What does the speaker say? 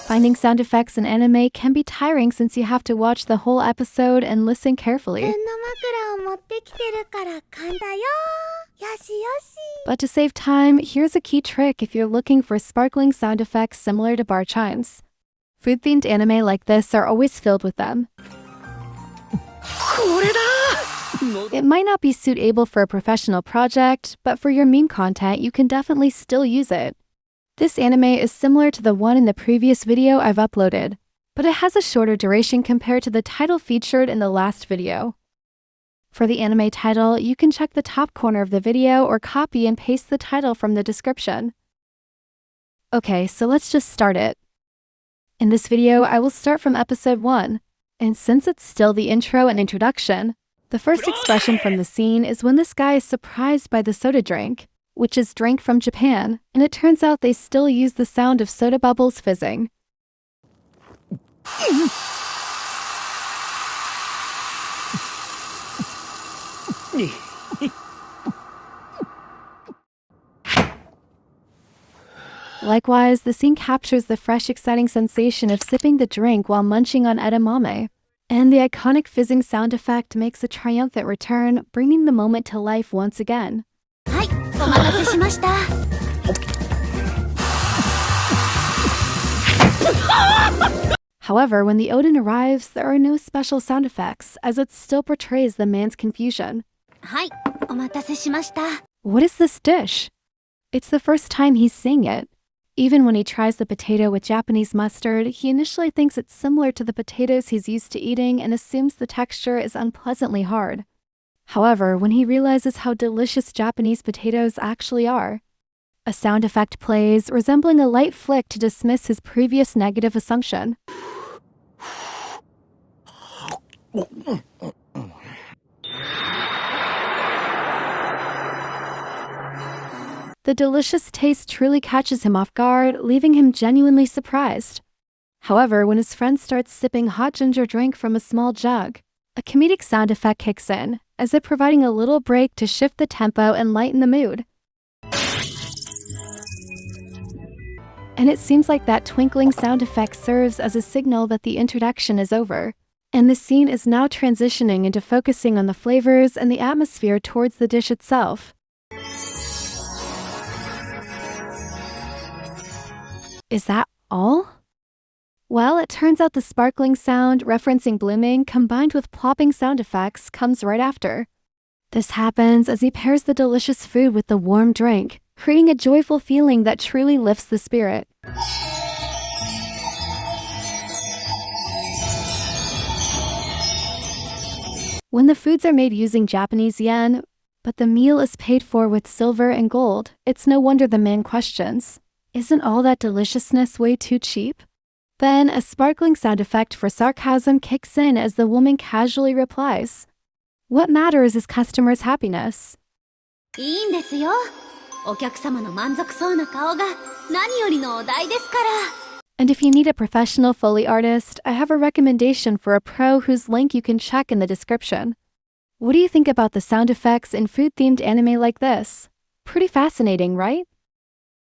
Finding sound effects in anime can be tiring since you have to watch the whole episode and listen carefully. But to save time, here's a key trick if you're looking for sparkling sound effects similar to bar chimes. Food-themed anime like this are always filled with them. It might not be suitable for a professional project, but for your meme content, you can definitely still use it. This anime is similar to the one in the previous video I've uploaded, but it has a shorter duration compared to the title featured in the last video. For the anime title, you can check the top corner of the video or copy and paste the title from the description. Okay, so let's just start it. In this video, I will start from episode 1, and since it's still the intro and introduction, the first expression from the scene is when this guy is surprised by the soda drink, which is drink from Japan, and it turns out they still use the sound of soda bubbles fizzing. Likewise, the scene captures the fresh, exciting sensation of sipping the drink while munching on edamame, and the iconic fizzing sound effect makes a triumphant return, bringing the moment to life once again. However, when the Odin arrives, there are no special sound effects, as it still portrays the man's confusion. What is this dish? It's the first time he's seeing it. Even when he tries the potato with Japanese mustard, he initially thinks it's similar to the potatoes he's used to eating and assumes the texture is unpleasantly hard. However, when he realizes how delicious Japanese potatoes actually are, a sound effect plays, resembling a light flick to dismiss his previous negative assumption. The delicious taste truly catches him off guard, leaving him genuinely surprised. However, when his friend starts sipping hot ginger drink from a small jug, a comedic sound effect kicks in, as if providing a little break to shift the tempo and lighten the mood. And it seems like that twinkling sound effect serves as a signal that the introduction is over, and the scene is now transitioning into focusing on the flavors and the atmosphere towards the dish itself. Is that all? Well, it turns out the sparkling sound, referencing blooming, combined with plopping sound effects, comes right after. This happens as he pairs the delicious food with the warm drink, creating a joyful feeling that truly lifts the spirit. When the foods are made using Japanese yen, but the meal is paid for with silver and gold, it's no wonder the man questions, isn't all that deliciousness way too cheap? Then a sparkling sound effect for sarcasm kicks in as the woman casually replies, "What matters is customers' happiness." And if you need a professional Foley artist, I have a recommendation for a pro whose link you can check in the description. What do you think about the sound effects in food-themed anime like this? Pretty fascinating, right?